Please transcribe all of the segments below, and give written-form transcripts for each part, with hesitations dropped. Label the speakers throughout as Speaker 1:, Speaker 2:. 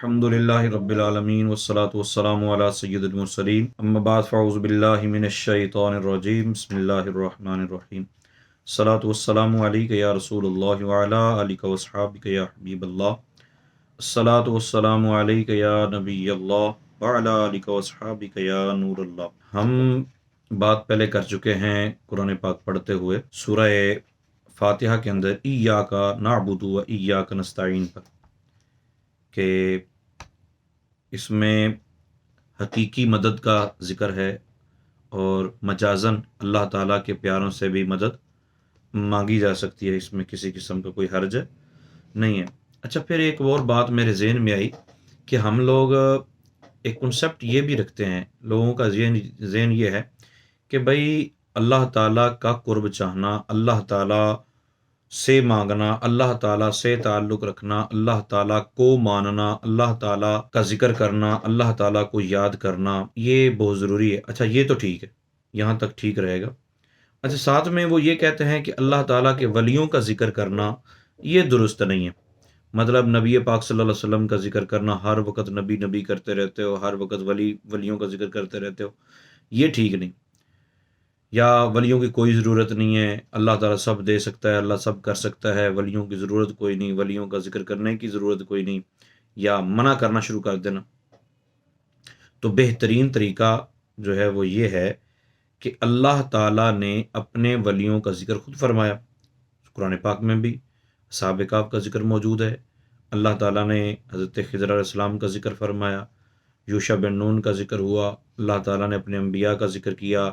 Speaker 1: الحمد للہ رب العالمین والصلاة والسلام علی سید المرسلین اما بعد فاعوذ باللہ من الشیطان الرجیم بسم اللہ الرحمن الرحیم الصلاة والسلام علیک یا رسول اللہ وعلی آلک واصحابک یا حبیب اللہ الصلاة والسلام علیک یا نبی اللہ وعلی آلک واصحابک یا نور اللہ۔ ہم بات پہلے کر چکے ہیں قرآن پاک پڑھتے ہوئے سورہ فاتحہ کے اندر ایاک نعبد و ایاک نستعین پر، کہ اس میں حقیقی مدد کا ذکر ہے اور مجازن اللہ تعالیٰ کے پیاروں سے بھی مدد مانگی جا سکتی ہے، اس میں کسی قسم کا کوئی حرج نہیں ہے۔ اچھا، پھر ایک اور بات میرے ذہن میں آئی کہ ہم لوگ ایک کنسپٹ یہ بھی رکھتے ہیں، لوگوں کا ذہن یہ ہے کہ بھائی اللہ تعالیٰ کا قرب چاہنا، اللہ تعالیٰ سے مانگنا، اللہ تعالیٰ سے تعلق رکھنا، اللہ تعالیٰ کو ماننا، اللہ تعالیٰ کا ذکر کرنا، اللہ تعالیٰ کو یاد کرنا، یہ بہت ضروری ہے۔ اچھا، یہ تو ٹھیک ہے، یہاں تک ٹھیک رہے گا۔ اچھا، ساتھ میں وہ یہ کہتے ہیں کہ اللہ تعالیٰ کے ولیوں کا ذکر کرنا یہ درست نہیں ہے، مطلب نبی پاک صلی اللہ علیہ وسلم کا ذکر کرنا، ہر وقت نبی نبی کرتے رہتے ہو، ہر وقت ولیوں کا ذکر کرتے رہتے ہو، یہ ٹھیک نہیں۔ یا ولیوں کی کوئی ضرورت نہیں ہے، اللہ تعالیٰ سب دے سکتا ہے، اللہ سب کر سکتا ہے، ولیوں کی ضرورت کوئی نہیں، ولیوں کا ذکر کرنے کی ضرورت کوئی نہیں، یا منع کرنا شروع کر دینا۔ تو بہترین طریقہ جو ہے وہ یہ ہے کہ اللہ تعالیٰ نے اپنے ولیوں کا ذکر خود فرمایا، قرآن پاک میں بھی اصحاب کہف کا ذکر موجود ہے، اللہ تعالیٰ نے حضرت خضر علیہ السلام کا ذکر فرمایا، یوشع بن نون کا ذکر ہوا، اللہ تعالیٰ نے اپنے انبیاء کا ذکر کیا،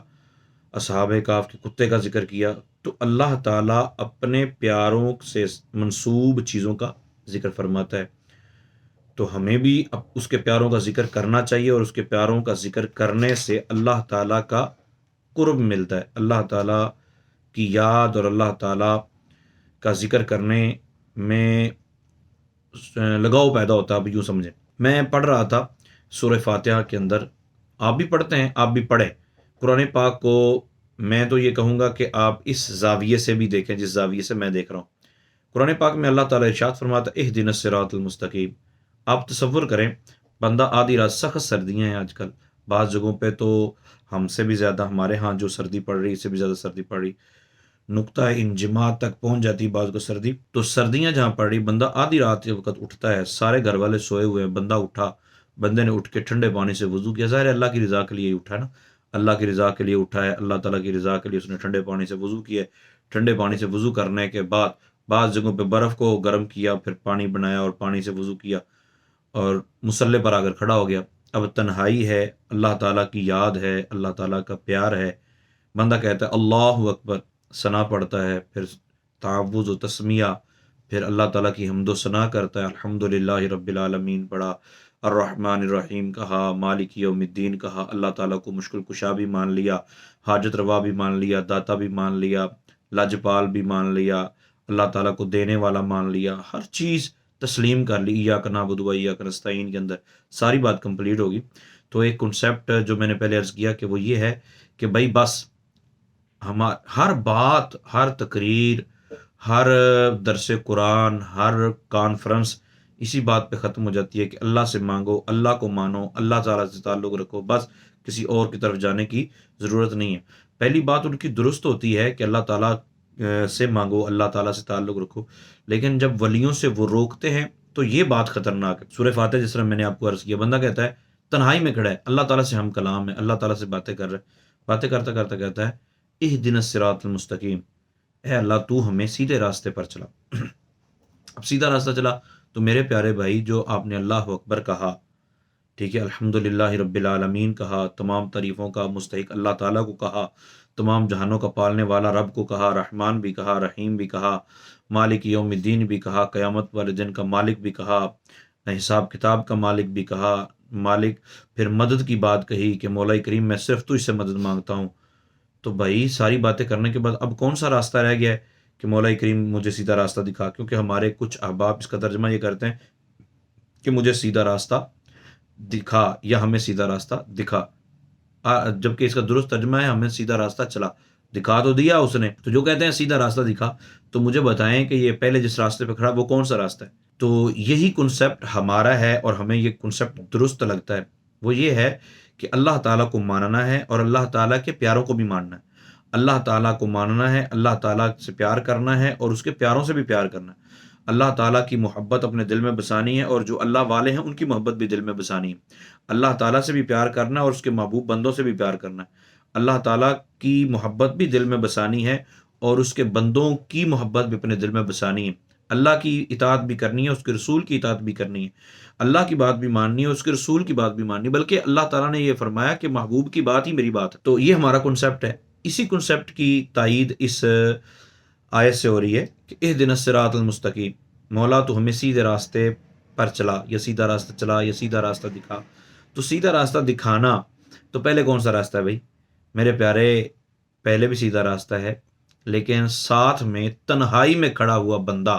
Speaker 1: اصحاب کہف کے کتے کا ذکر کیا۔ تو اللہ تعالیٰ اپنے پیاروں سے منسوب چیزوں کا ذکر فرماتا ہے، تو ہمیں بھی اس کے پیاروں کا ذکر کرنا چاہیے، اور اس کے پیاروں کا ذکر کرنے سے اللہ تعالیٰ کا قرب ملتا ہے، اللہ تعالیٰ کی یاد اور اللہ تعالیٰ کا ذکر کرنے میں لگاؤ پیدا ہوتا ہے۔ اب یوں سمجھیں، میں پڑھ رہا تھا سورہ فاتحہ کے اندر، آپ بھی پڑھتے ہیں، آپ بھی پڑھیں قرآن پاک کو۔ میں تو یہ کہوں گا کہ آپ اس زاویے سے بھی دیکھیں جس زاویے سے میں دیکھ رہا ہوں۔ قرآن پاک میں اللہ تعالیٰ ارشاد فرماتا ہے اہدنا الصراط المستقیم۔ آپ تصور کریں، بندہ آدھی رات، سخت سردیاں ہیں آج کل، بعض جگہوں پہ تو ہم سے بھی زیادہ، ہمارے ہاں جو سردی پڑ رہی ہے اس سے بھی زیادہ سردی پڑ رہی، نقطہ انجماد تک پہنچ جاتی ہے بعض کو سردی۔ تو سردیاں جہاں پڑ رہی، بندہ آدھی رات کے وقت اٹھتا ہے، سارے گھر والے سوئے ہوئے ہیں، بندہ اٹھا، بندے نے اٹھ کے ٹھنڈے پانی سے وضو کیا، ظاہر ہے اللہ کی رضا کے لیے اٹھا ہے نا، اللہ کی رضا کے لیے اٹھا ہے، اللہ تعالیٰ کی رضا کے لیے اس نے ٹھنڈے پانی سے وضو کیا ہے۔ ٹھنڈے پانی سے وضو کرنے کے بعد بعض جگہوں پہ برف کو گرم کیا، پھر پانی بنایا اور پانی سے وضو کیا، اور مصلی پر آ کر کھڑا ہو گیا۔ اب تنہائی ہے، اللہ تعالیٰ کی یاد ہے، اللہ تعالیٰ کا پیار ہے، بندہ کہتا ہے اللہ اکبر، ثنا پڑھتا ہے، پھر تعوذ و تسمیہ، پھر اللہ تعالیٰ کی حمد و ثنا کرتا ہے، الحمدللہ رب العالمین پڑھا، الرحمن الرحیم کہا، مالک یوم الدین کہا، اللہ تعالیٰ کو مشکل کشا بھی مان لیا، حاجت روا بھی مان لیا، داتا بھی مان لیا، لاجپال بھی مان لیا، اللہ تعالیٰ کو دینے والا مان لیا، ہر چیز تسلیم کر لی، ایاک نعبد و ایاک نستعین کے اندر ساری بات کمپلیٹ ہوگی۔ تو ایک کنسیپٹ جو میں نے پہلے عرض کیا کہ وہ یہ ہے کہ بھائی بس ہر بات، ہر تقریر، ہر درس قرآن، ہر کانفرنس اسی بات پہ ختم ہو جاتی ہے کہ اللہ سے مانگو، اللہ کو مانو، اللہ تعالیٰ سے تعلق رکھو، بس کسی اور کی طرف جانے کی ضرورت نہیں ہے۔ پہلی بات ان کی درست ہوتی ہے کہ اللہ تعالیٰ سے مانگو، اللہ تعالیٰ سے تعلق رکھو، لیکن جب ولیوں سے وہ روکتے ہیں تو یہ بات خطرناک ہے۔ سورہ فاتحہ جس طرح میں نے آپ کو عرض کیا، بندہ کہتا ہے تنہائی میں کھڑا ہے، اللہ تعالیٰ سے ہم کلام ہے، اللہ تعالیٰ سے باتیں کر رہے، باتیں کرتا کرتا کہتا ہے اہدنا الصراط المستقیم، اے اللہ تو ہمیں سیدھے راستے پر چلا۔ اب سیدھا راستہ چلا تو میرے پیارے بھائی، جو آپ نے اللہ اکبر کہا، ٹھیک ہے، الحمدللہ رب العالمین کہا، تمام تعریفوں کا مستحق اللہ تعالیٰ کو کہا، تمام جہانوں کا پالنے والا رب کو کہا، رحمان بھی کہا، رحیم بھی کہا، مالک یوم الدین بھی کہا، قیامت والے دن کا مالک بھی کہا، حساب کتاب کا مالک بھی کہا، مالک، پھر مدد کی بات کہی کہ مولا کریم میں صرف تو اس سے مدد مانگتا ہوں۔ تو بھائی ساری باتیں کرنے کے بعد اب کون سا راستہ رہ گیا ہے کہ مولا کریم مجھے سیدھا راستہ دکھا؟ کیونکہ ہمارے کچھ احباب اس کا ترجمہ یہ کرتے ہیں کہ مجھے سیدھا راستہ دکھا، یا ہمیں سیدھا راستہ دکھا، جبکہ اس کا درست ترجمہ ہے ہمیں سیدھا راستہ چلا، دکھا تو دیا اس نے۔ تو جو کہتے ہیں سیدھا راستہ دکھا، تو مجھے بتائیں کہ یہ پہلے جس راستے پہ کھڑا وہ کون سا راستہ ہے؟ تو یہی کنسیپٹ ہمارا ہے اور ہمیں یہ کنسیپٹ درست لگتا ہے، وہ یہ ہے کہ اللہ تعالیٰ کو ماننا ہے اور اللہ تعالیٰ کے پیاروں کو بھی ماننا ہے۔ اللہ تعالیٰ کو ماننا ہے، اللہ تعالیٰ سے پیار کرنا ہے اور اس کے پیاروں سے بھی پیار کرنا ہے۔ اللہ تعالیٰ کی محبت اپنے دل میں بسانی ہے اور جو اللہ والے ہیں ان کی محبت بھی دل میں بسانی ہے۔ اللہ تعالیٰ سے بھی پیار کرنا ہے اور اس کے محبوب بندوں سے بھی پیار کرنا ہے۔ اللہ تعالیٰ کی محبت بھی دل میں بسانی ہے اور اس کے بندوں کی محبت بھی اپنے دل میں بسانی ہے۔ اللہ کی اطاعت بھی کرنی ہے، اس کے رسول کی اطاعت بھی کرنی ہے، اللہ کی بات بھی ماننی ہے، اس کے رسول کی بات بھی ماننی ہے، بلکہ اللہ تعالیٰ نے یہ فرمایا کہ محبوب کی بات ہی میری بات ہے۔ تو یہ ہمارا کنسیپٹ ہے۔ اسی کنسیپٹ کی تائید اس آیت سے ہو رہی ہے کہ اہدنا الصراط المستقیم، مولا تو ہمیں سیدھے راستے پر چلا، یا سیدھا راستہ چلا، یا سیدھا راستہ دکھا۔ تو سیدھا راستہ دکھانا تو پہلے کون سا راستہ ہے بھائی میرے پیارے؟ پہلے بھی سیدھا راستہ ہے، لیکن ساتھ میں تنہائی میں کھڑا ہوا بندہ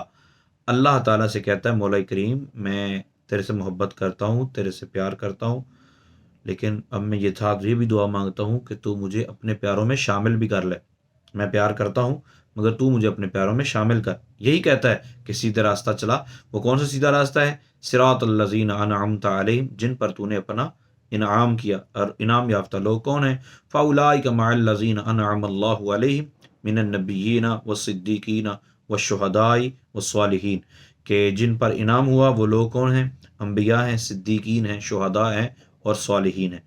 Speaker 1: اللہ تعالیٰ سے کہتا ہے مولا کریم میں تیرے سے محبت کرتا ہوں، تیرے سے پیار کرتا ہوں، لیکن اب میں یہ بھی دعا مانگتا ہوں کہ تو مجھے اپنے پیاروں میں شامل بھی کر لے۔ میں پیار کرتا ہوں مگر تو مجھے اپنے پیاروں میں شامل کر۔ یہی کہتا ہے کہ سیدھا راستہ چلا۔ وہ کون سا سیدھا راستہ ہے؟ صراط الذین انعمت علیہم، جن پر تو نے اپنا انعام کیا۔ اور انعام یافتہ لوگ کون ہیں؟ فاولئک مع الذین انعم اللہ علیہم من النبیین والصدیقین والشہداء والصالحین، کہ جن پر انعام ہوا وہ لوگ کون ہیں؟ انبیاء ہیں، صدیقین ہیں، شہداء ہیں اور صالحین ہیں۔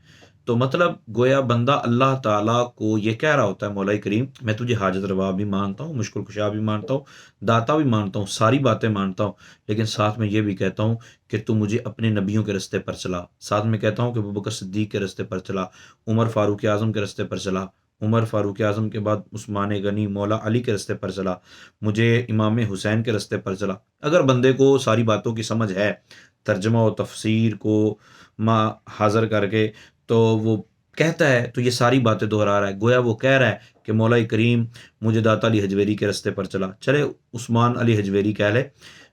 Speaker 1: تو مطلب گویا بندہ اللہ تعالیٰ کو یہ کہہ رہا ہوتا ہے مولا کریم میں تجھے حاجت روا بھی مانتا ہوں، مشکل کشا بھی مانتا ہوں، داتا بھی مانتا ہوں، ساری باتیں مانتا ہوں، لیکن ساتھ میں یہ بھی کہتا ہوں کہ تو مجھے اپنے نبیوں کے رستے پر چلا۔ ساتھ میں کہتا ہوں کہ ابوبکر صدیق کے رستے پر چلا، عمر فاروق اعظم کے رستے پر چلا، عمر فاروق اعظم کے بعد عثمان غنی مولا علی کے رستے پر چلا، مجھے امام حسین کے رستے پر چلا۔ اگر بندے کو ساری باتوں کی سمجھ ہے، ترجمہ و تفسیر کو حاضر کر کے، تو وہ کہتا ہے تو یہ ساری باتیں دہرا رہا ہے، گویا وہ کہہ رہا ہے کہ مولا کریم مجھے داتا علی حجویری کے رستے پر چلا۔ چلے عثمان علی حجویری کہہ لے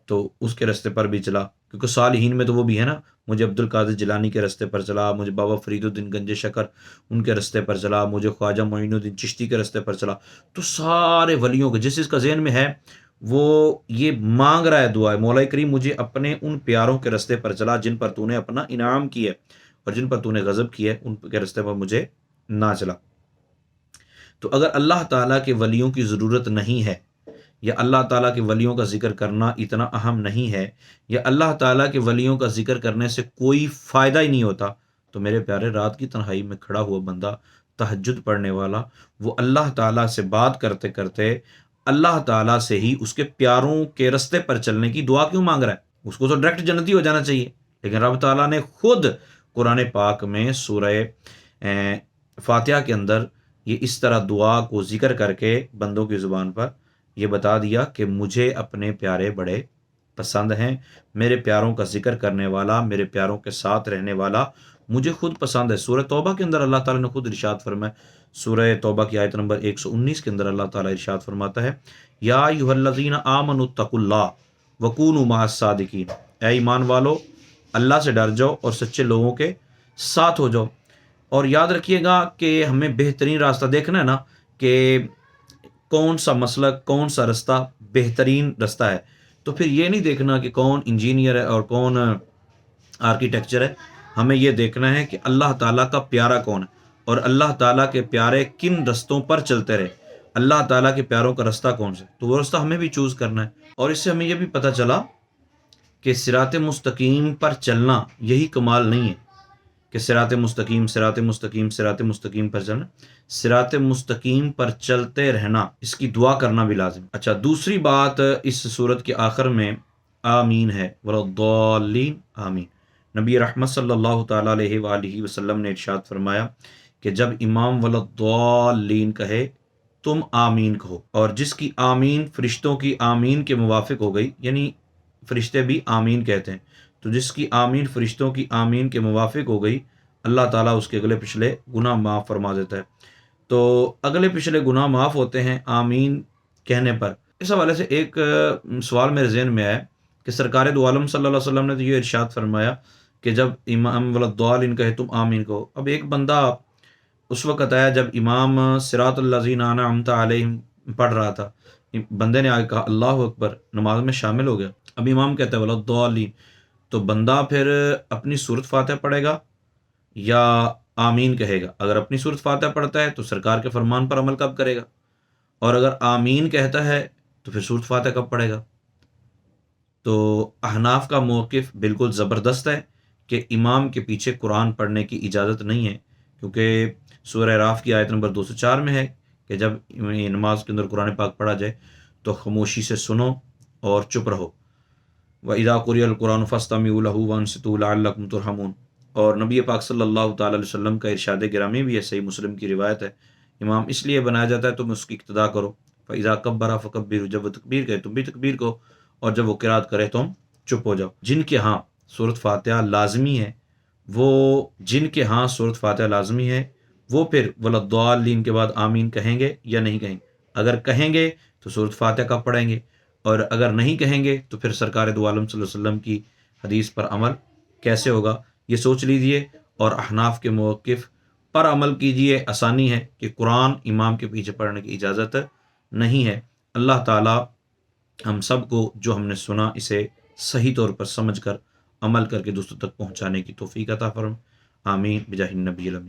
Speaker 1: تو اس کے رستے پر بھی چلا، کیونکہ صالحین میں تو وہ بھی ہے نا۔ مجھے عبد القادر جیلانی کے رستے پر چلا، مجھے بابا فرید الدین گنج شکر ان کے رستے پر چلا، مجھے خواجہ معین الدین چشتی کے رستے پر چلا۔ تو سارے ولیوں کے جس کا ذہن میں ہے وہ یہ مانگ رہا ہے دعا ہے مولا کریم مجھے اپنے ان پیاروں کے رستے پر چلا جن پر تو نے اپنا انعام کیا اور جن پر تو نے غضب کیا ہے، ان کے رستے پر مجھے نہ چلا۔ تو اگر اللہ تعالیٰ کے ولیوں کی ضرورت نہیں ہے، یا اللہ تعالیٰ کے ولیوں کا ذکر کرنا اتنا اہم نہیں ہے، یا اللہ تعالیٰ کے ولیوں کا ذکر کرنے سے کوئی فائدہ ہی نہیں ہوتا، تو میرے پیارے رات کی تنہائی میں کھڑا ہوا بندہ، تہجد پڑھنے والا، وہ اللہ تعالیٰ سے بات کرتے کرتے اللہ تعالیٰ سے ہی اس کے پیاروں کے رستے پر چلنے کی دعا کیوں مانگ رہا ہے؟ اس کو تو ڈائریکٹ جنتی ہو جانا چاہیے، لیکن رب تعالیٰ نے خود قرآن پاک میں سورہ فاتحہ کے اندر یہ اس طرح دعا کو ذکر کر کے بندوں کی زبان پر یہ بتا دیا کہ مجھے اپنے پیارے بڑے پسند ہیں، میرے پیاروں کا ذکر کرنے والا، میرے پیاروں کے ساتھ رہنے والا مجھے خود پسند ہے۔ سورہ توبہ کے اندر اللہ تعالیٰ نے خود ارشاد فرمایا، سورہ توبہ کی آیت نمبر 119 کے اندر اللہ تعالیٰ ارشاد فرماتا ہے، یا ایھا الذین آمنوا اتقوا اللہ وکونوا مع الصادقین، اے ایمان والو اللہ سے ڈر جاؤ اور سچے لوگوں کے ساتھ ہو جاؤ۔ اور یاد رکھیے گا کہ ہمیں بہترین راستہ دیکھنا ہے نا، کہ کون سا مسلک، کون سا رستہ بہترین رستہ ہے، تو پھر یہ نہیں دیکھنا کہ کون انجینئر ہے اور کون آرکیٹیکچر ہے، ہمیں یہ دیکھنا ہے کہ اللہ تعالیٰ کا پیارا کون ہے اور اللہ تعالیٰ کے پیارے کن رستوں پر چلتے رہے، اللہ تعالیٰ کے پیاروں کا رستہ کون سا، تو وہ رستہ ہمیں بھی چوز کرنا ہے۔ اور اس سے ہمیں یہ بھی پتہ چلا کہ صراط مستقیم پر چلنا یہی کمال نہیں ہے کہ صراط مستقیم صراط مستقیم صراط مستقیم پر چلنا، صراط مستقیم پر چلتے رہنا، اس کی دعا کرنا بھی لازم۔ اچھا، دوسری بات اس سورت کے آخر میں آمین ہے، وللضالین آمین۔ نبی رحمت صلی اللہ تعالیٰ علیہ وآلہ وسلم نے ارشاد فرمایا کہ جب امام وللضالین کہے تم آمین کہو، اور جس کی آمین فرشتوں کی آمین کے موافق ہو گئی، یعنی فرشتے بھی آمین کہتے ہیں، تو جس کی آمین فرشتوں کی آمین کے موافق ہو گئی، اللہ تعالیٰ اس کے اگلے پچھلے گناہ معاف فرما دیتا ہے۔ تو اگلے پچھلے گناہ معاف ہوتے ہیں آمین کہنے پر۔ اس حوالے سے ایک سوال میرے ذہن میں آیا کہ سرکار دو عالم صلی اللہ علیہ وسلم نے تو یہ ارشاد فرمایا کہ جب امام وللضالین کہے تم آمین کہو۔ اب ایک بندہ اس وقت آیا جب امام صراط الذین انعمت علیہم پڑھ رہا تھا، بندے نے آگے کہا اللہ اکبر، نماز میں شامل ہو گیا۔ اب امام کہتا ہے وَلَا-الضَّالِّينَ، تو بندہ پھر اپنی سورۃ فاتحہ پڑھے گا یا آمین کہے گا؟ اگر اپنی سورۃ فاتحہ پڑھتا ہے تو سرکار کے فرمان پر عمل کب کرے گا؟ اور اگر آمین کہتا ہے تو پھر سورۃ فاتحہ کب پڑھے گا؟ تو احناف کا موقف بالکل زبردست ہے کہ امام کے پیچھے قرآن پڑھنے کی اجازت نہیں ہے، کیونکہ سورہ اعراف کی آیت نمبر 204 میں ہے کہ جب نماز کے اندر قرآن پاک پڑھا جائے تو خاموشی سے سنو اور چپ رہو۔ وَإِذَا قُرِئَ الْقُرْآنُ فَاسْتَمِعُوا لَهُ وَأَنصِتُوا لَعَلَّكُمْ تُرْحَمُونَ۔ اور نبی پاک صلی اللہ تعالی علیہ وسلم کا ارشاد گرامی بھی ہے، صحیح مسلم کی روایت ہے، امام اس لیے بنایا جاتا ہے تم اس کی اقتداء کرو۔ فَإِذَا كَبَّرَ فَكَبِّرُوا، جب وہ تکبیر کرے تم بھی تکبیر کو، اور جب وہ قرات کرے تم چپ ہو جاؤ۔ جن کے ہاں سورۃ فاتحہ لازمی ہے، وہ پھر وَلَا-الضَّالِّينَ کے بعد آمین کہیں گے یا نہیں کہیں گے؟ اگر کہیں گے تو سورۃ فاتحہ کا پڑھیں گے، اور اگر نہیں کہیں گے تو پھر سرکار دو عالم صلی اللہ علیہ وسلم کی حدیث پر عمل کیسے ہوگا؟ یہ سوچ لیجئے اور احناف کے موقف پر عمل کیجئے۔ آسانی ہے کہ قرآن امام کے پیچھے پڑھنے کی اجازت نہیں ہے۔ اللہ تعالی ہم سب کو جو ہم نے سنا اسے صحیح طور پر سمجھ کر عمل کر کے دوسروں تک پہنچانے کی توفیق عطا فرمائے۔ آمین بجاہ النبی الامین۔